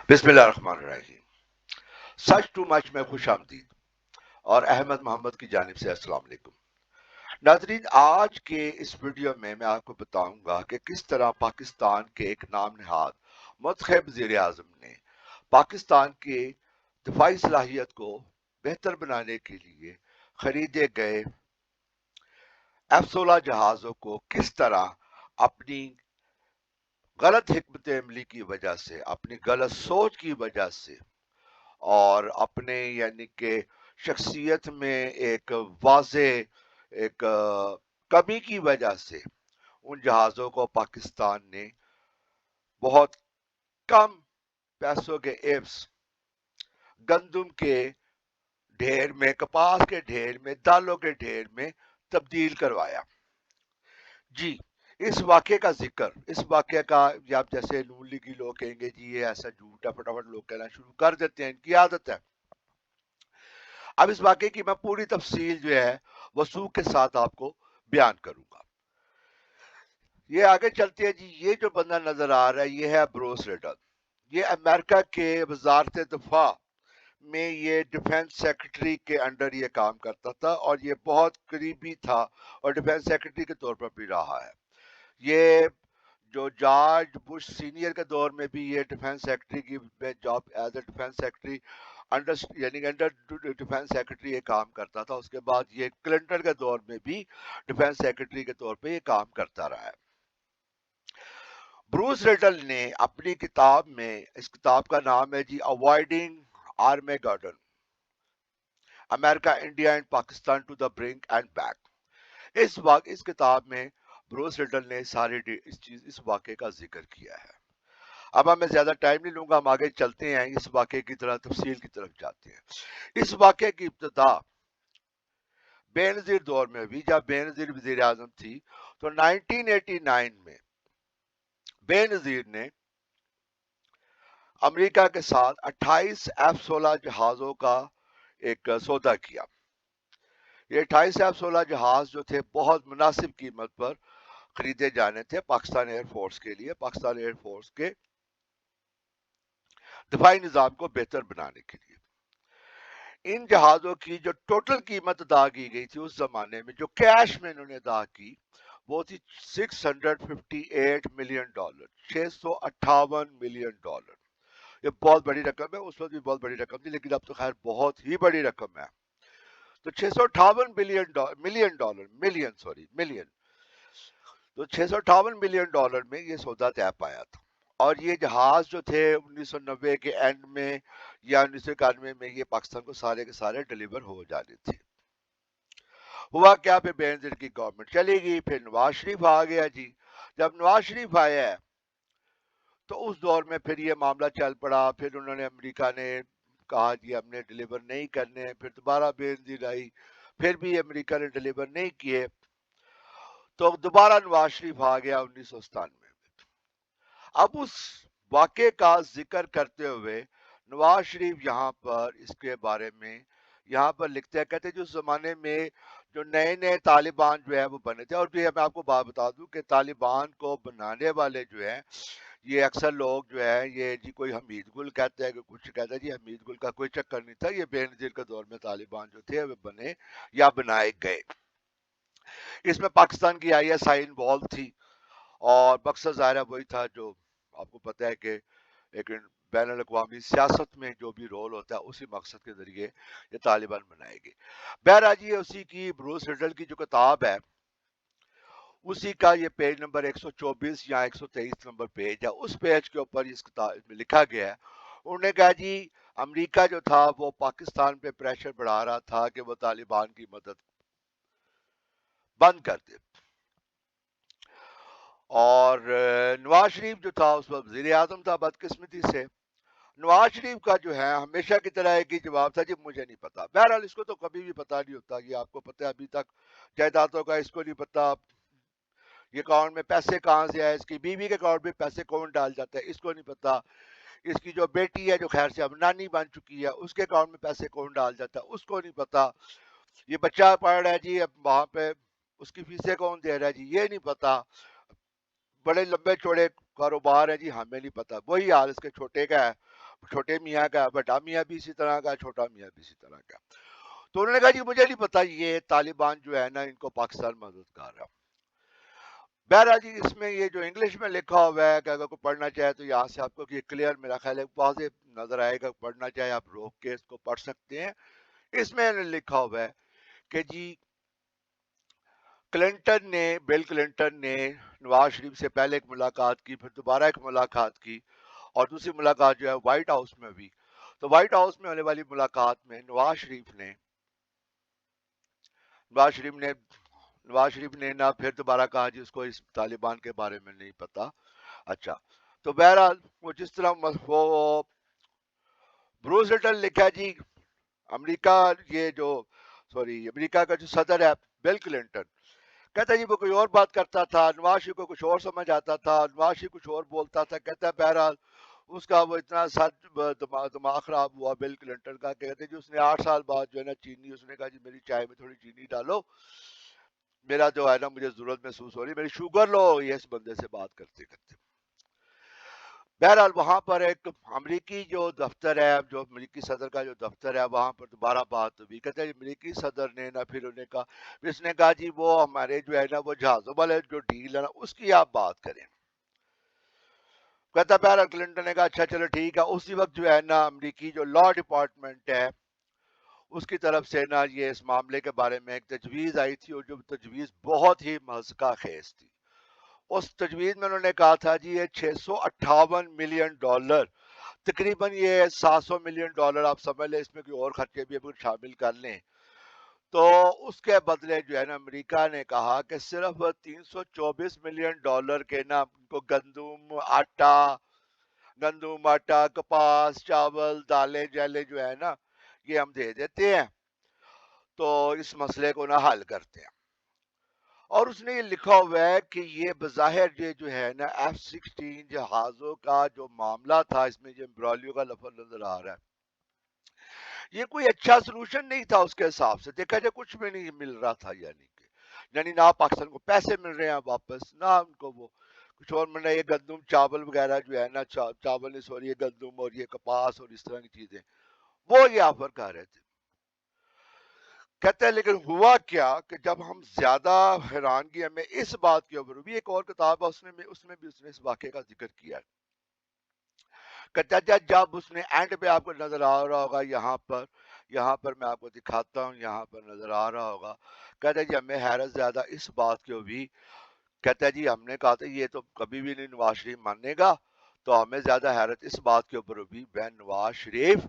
بسم اللہ الرحمن الرحیم. سچ ٹو مچ میں خوش آمدید اور احمد محمد کی جانب سے السلام علیکم. ناظرین، آج کے اس ویڈیو میں آپ کو بتاؤں گا کہ کس طرح پاکستان کے ایک نام نہاد منتخب وزیر اعظم نے پاکستان کی دفاعی صلاحیت کو بہتر بنانے کے لیے خریدے گئے F-16 جہازوں کو کس طرح اپنی غلط حکمت عملی کی وجہ سے، اپنی غلط سوچ کی وجہ سے اور اپنے یعنی کہ شخصیت میں ایک واضح ایک کمی کی وجہ سے ان جہازوں کو پاکستان نے بہت کم پیسوں کے ایوز گندم کے ڈھیر میں، کپاس کے ڈھیر میں، دالوں کے ڈھیر میں تبدیل کروایا. جی، اس واقعے کا ذکر، اس واقعے کا آپ جیسے نون لیگی لوگ کہیں گے جی یہ ایسا جھوٹ ہے، فٹافٹ لوگ کہنا شروع کر دیتے ہیں، ان کی عادت ہے. اب اس واقعے کی میں پوری تفصیل جو ہے وثوق کے ساتھ آپ کو بیان کروں گا. یہ آگے چلتے ہیں جی. یہ جو بندہ نظر آ رہا ہے یہ ہے بروس ریڈل. یہ امریکہ کے وزارت دفاع میں یہ ڈیفنس سیکرٹری کے انڈر یہ کام کرتا تھا اور یہ بہت قریبی تھا اور ڈیفنس سیکرٹری کے طور پر بھی رہا ہے. یہ جو جارج بش سینئر کے دور میں بھی یہ ڈیفنس سیکرٹری کی job as a defence secretary یعنی انڈر ڈیفنس سیکرٹری یہ کام کرتا تھا. اس کے بعد یہ کلنٹن کے دور میں بھی ڈیفنس سیکرٹری کے طور پہ یہ کام کرتا رہا ہے. بروس ریڈل نے اپنی کتاب میں، اس کتاب کا نام ہے جی اوائڈنگ آرمیگڈن، امریکہ India and Pakistan to the brink and back. اس کتاب میں بروس ریڈل نے اس واقعے کا ذکر کیا ہے. اب میں زیادہ ٹائم نہیں لوں گا، ہم آگے چلتے ہیں، اس واقعے کی طرح تفصیل کی طرف جاتے ہیں. اس واقعے کی ابتدا بے نظیر دور میں بھی، جب بے نظیر وزیر اعظم تھی تو 1989 میں بے نظیر نے امریکہ کے ساتھ 28 F-16 جہازوں کا ایک سودا کیا. یہ 28 F-16 جہاز جو تھے بہت مناسب قیمت پر خریدے جانے تھے پاکستان ایئر فورس کے لیے، پاکستان ایئر فورس کے دفاعی نظام کو بہتر بنانے کے لیے. ان جہازوں کی جو ٹوٹل قیمت ادا کی گئی تھی اس زمانے میں، جو کیش میں انہوں نے ادا کی، وہ تھی $658 ملین، $658 ملین. یہ بہت بڑی رقم ہے، اس وقت بھی بہت بڑی رقم تھی، لیکن اب تو خیر بہت ہی بڑی رقم ہے. تو ملین. تو $658 ملین میں یہ سودا طے پایا تھا. اور یہ جہاز جو تھے 1990 کے اینڈ میں یا 1991 میں یہ پاکستان کو سارے کے سارے ڈلیور ہو جانے تھے. ہوا کیا، پھر بے نظیر کی گورنمنٹ چلی گئی، پھر نواز شریف آ گیا جی. جب نواز شریف آیا ہے تو اس دور میں پھر یہ معاملہ چل پڑا. پھر انہوں نے، امریکہ نے کہا جی ہم نے ڈلیور نہیں کرنے. پھر دوبارہ بے نظیر آئی، پھر بھی امریکہ نے ڈلیور نہیں کیے. تو دوبارہ نواز شریف آ گیا 1997 میں. اب اس واقعے کا ذکر کرتے ہوئے نواز شریف یہاں پر اس کے بارے میں یہاں پر لکھتے ہیں، کہتے ہیں جو زمانے میں جو نئے نئے طالبان جو ہے وہ بنے تھے. اور بھی میں آپ کو بات بتا دوں کہ طالبان کو بنانے والے جو ہیں یہ اکثر لوگ جو ہے یہ جی کوئی حمید گل کہتے ہیں کہ کچھ کہتا ہے. جی حمید گل کا کوئی چکر نہیں تھا، یہ بے نظیر کے دور میں طالبان جو تھے وہ بنے یا بنائے گئے. اس میں پاکستان کی ISI انوالو تھی اور مقصد ظاہر وہی تھا جو آپ کو پتہ ہے کہ ایک بین الاقوامی سیاست میں جو بھی رول ہوتا ہے اسی مقصد کے ذریعے یہ طالبان بنائے گئے. بہرحال یہ اسی کی بروس ریڈل کی جو کتاب ہے اسی کا یہ پیج نمبر 124 یا 123 نمبر پیج ہے. اس پیج کے اوپر اس کتاب میں لکھا گیا ہے. انہوں نے کہا جی امریکہ جو تھا وہ پاکستان پہ پریشر بڑھا رہا تھا کہ وہ طالبان کی مدد بند کر دے. اور نواز شریف جو تھا اس وقت وزیر اعظم تھا. بدقسمتی سے نواز شریف کا جو ہے ہمیشہ کی طرح ایک ہی جواب تھا، جی مجھے نہیں پتا. بہرحال اس کو تو کبھی بھی پتا نہیں ہوتا، یہ آپ کو پتا ہے ابھی تک جائیدادوں کا اس کو نہیں پتا، یہ اکاؤنٹ میں پیسے کہاں سے آئے، اس کی بیوی کے اکاؤنٹ میں پیسے کون ڈال جاتا ہے اس کو نہیں پتا، اس کی جو بیٹی ہے جو خیر سے اب نانی بن چکی ہے اس کے اکاؤنٹ میں پیسے کون ڈال جاتا ہے اس کو نہیں پتا، یہ بچہ پڑھ رہا ہے جی اب وہاں پہ اس کی فیسیں کون دے رہا ہے جی یہ نہیں پتا. بڑے لمبے چوڑے کاروبار ہیں جی، ہمیں نہیں پتا. وہی حال اس کے چھوٹے کا ہے، چھوٹے میاں کا، بڑا میاں بھی اسی طرح کا، چھوٹا میاں بھی اسی طرح کا. تو انہوں نے کہا جی مجھے نہیں پتا یہ طالبان جو ہے نا ان کو پاکستان مدد کر رہا. بہرحال جی اس میں یہ جو انگلش میں لکھا ہوا ہے کہ اگر کوئی پڑھنا چاہے تو یہاں سے آپ کو یہ کلیئر میرا خیال ہے واضح نظر آئے گا. پڑھنا چاہے آپ روک کے اس کو پڑھ سکتے ہیں. اس میں لکھا ہوا ہے کہ جی بل کلنٹن نے نواز شریف سے پہلے ایک ملاقات کی، پھر دوبارہ ایک ملاقات کی، اور دوسری ملاقات جو ہے وائٹ ہاؤس میں ہوئی. تو وائٹ ہاؤس میں ہونے والی ملاقات میں نواز شریف نے نہ پھر دوبارہ کہا جی اس کو اس طالبان کے بارے میں نہیں پتا. اچھا، تو بہرحال وہ جس طرح وہ بروس لٹل لکھا جی امریکہ امریکہ کا جو صدر ہے بل کلنٹن کہتا ہے جی وہ کوئی اور بات کرتا تھا، نواز شریف کو کچھ اور سمجھ آتا تھا، نواز شریف کچھ اور بولتا تھا. کہتا ہے بہرحال اس کا وہ اتنا دماغ خراب ہوا بل کلنٹن کا. کہتے جی اس نے 8 سال بعد جو ہے نا چینی، اس نے کہا جی میری چائے میں تھوڑی چینی ڈالو، میرا جو ہے نا مجھے ضرورت محسوس ہو رہی، میری شوگر لو ہو رہی ہے اس بندے سے بات کرتے کرتے. بہرحال وہاں پر ایک امریکی جو دفتر ہے، جو امریکی صدر کا جو دفتر ہے، وہاں پر دوبارہ بات ہوئی. کہتے ہیں امریکی صدر نے نا پھر انہیں کہا، اس نے کہا جی وہ ہمارے جو ہے نا وہ جہازوں والے جو ڈیل ہے نا اس کی آپ بات کریں. کہتا بہرحال کلنٹن نے کہا اچھا چلو ٹھیک ہے. اسی وقت جو ہے نا امریکی جو لا ڈپارٹمنٹ ہے اس کی طرف سے نا یہ اس معاملے کے بارے میں ایک تجویز آئی تھی، اور جو تجویز بہت ہی مضحکہ خیز تھی. اس تجویز میں انہوں نے کہا تھا جی یہ $658 ملین، تقریباً یہ $700 ملین آپ سمجھ لیں، اس میں کوئی اور خرچے بھی شامل کر لیں. تو اس کے بدلے جو ہے نا امریکہ نے کہا کہ صرف $324 کے نا ان کو گندم آٹا کپاس چاول دالیں جیلیں جو ہے نا یہ ہم دے دیتے ہیں، تو اس مسئلے کو نہ حل کرتے ہیں. اور اس نے یہ لکھا ہوا ہے کہ یہ بظاہر یہ جو ہے نا F-16 جہازوں کا جو معاملہ تھا، اس میں جو امبرالیو کا لفظ نظر آ رہا ہے، یہ کوئی اچھا سلوشن نہیں تھا. اس کے حساب سے دیکھا جائے کچھ بھی نہیں مل رہا تھا، یعنی نہ پاکستان کو پیسے مل رہے ہیں واپس، نہ ان کو وہ کچھ اور مل رہا ہے. یہ گندم چاول وغیرہ جو ہے نا چاول نہیں سوری یہ گندم اور یہ کپاس اور اس طرح کی چیزیں وہ یہ آفر کر رہے تھے. کہتے ہیں لیکن ہوا کیا کہ جب ہم زیادہ حیرانگی ہمیں اس بات کے اوپر بھی، ایک اور کتاب ہے اس میں بھی اس نے اس واقعے کا ذکر کیا ہے. کہتا ہے جب اس نے اینڈ پہ آپ کو نظر آ رہا ہوگا، یہاں پر میں آپ کو دکھاتا ہوں، یہاں پر نظر آ رہا ہوگا. کہتا ہے جی ہمیں حیرت زیادہ اس بات کے بھی. کہتا ہے جی ہم نے کہا تھا یہ تو کبھی بھی نہیں نواز شریف ماننے گا، تو ہمیں زیادہ حیرت اس بات کے اوپر بھی when Nawaz Sharif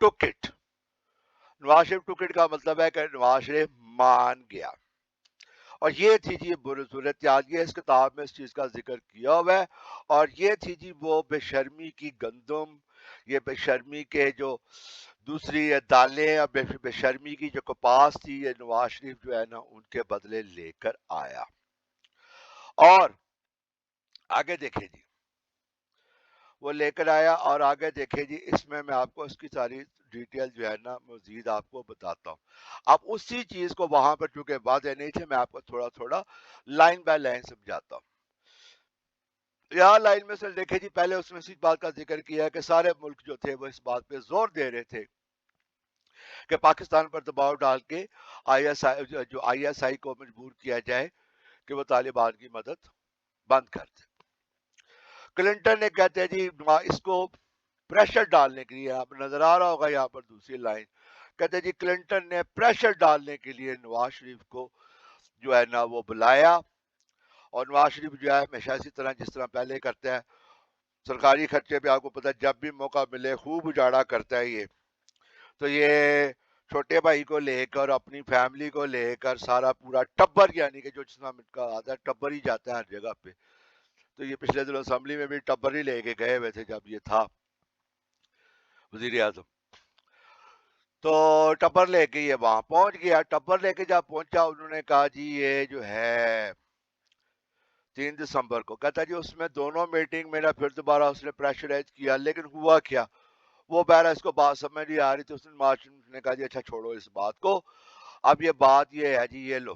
took it. Nawaz Sharif took it کا مطلب ہے کہ نواز شریف مان گیا. اور یہ تھی جی صورتحال، یہ اس کتاب میں اس چیز کا ذکر کیا ہوا ہے. اور یہ تھی جی وہ بے شرمی کی گندم، یہ بے شرمی کے جو دوسری دالیں، اور بے شرمی کی جو کپاس تھی، یہ نواز شریف جو ہے نا ان کے بدلے لے کر آیا. اور آگے دیکھیں جی وہ لے کر آیا، اور آگے دیکھیں جی اس میں آپ کو اس کی ساری ڈیٹیل جو ہے نا مزید آپ کو بتاتا ہوں. اب اسی چیز کو وہاں پر چونکہ واضح نہیں تھے، میں آپ کو تھوڑا تھوڑا لائن بائی لائن سمجھاتا ہوں. یہاں لائن میں سے دیکھیں جی پہلے اس میں اسی بات کا ذکر کیا کہ سارے ملک جو تھے وہ اس بات پہ زور دے رہے تھے کہ پاکستان پر دباؤ ڈال کے آئی ایس آئی کو مجبور کیا جائے کہ وہ طالبان کی مدد بند کر دے. کلنٹن نے کہتے ہیں جی اس کو پریشر ڈالنے کے لیے، آپ نظر آ رہا ہوگا یہاں پر دوسری لائن، کہتے ہیں جی کلنٹن نے پریشر ڈالنے کے لیے نواز شریف کو جو ہے نا وہ بلایا. اور نواز شریف جو ہے ہمیشہ اسی طرح جس طرح پہلے کرتا ہے، سرکاری خرچے پہ آپ کو پتا جب بھی موقع ملے خوب اجاڑا کرتا ہے. تو یہ چھوٹے بھائی کو لے کر، اپنی فیملی کو لے کر، سارا پورا ٹبر، یعنی کہ جو جس طرح کا آتا ہے ٹبر ہی جاتا ہے ہر جگہ پہ. تو یہ پچھلے دنوں اسمبلی میں بھی ٹبر ہی لے کے گئے ہوئے تھے جب یہ تھا وزیر اعظم. تو ٹبر لے کے یہ وہاں پہنچ گیا. ٹبر لے کے جب پہنچا انہوں نے کہا جی یہ جو ہے 3 دسمبر کو، کہتا جی اس میں دونوں میٹنگ میں پھر دوبارہ اس نے پریشرائز کیا. لیکن ہوا کیا، وہ بہرحال اس کو بات سمجھ نہیں آ رہی تھی. اس نے کہا جی اچھا چھوڑو اس بات کو، اب یہ بات یہ ہے جی یہ لو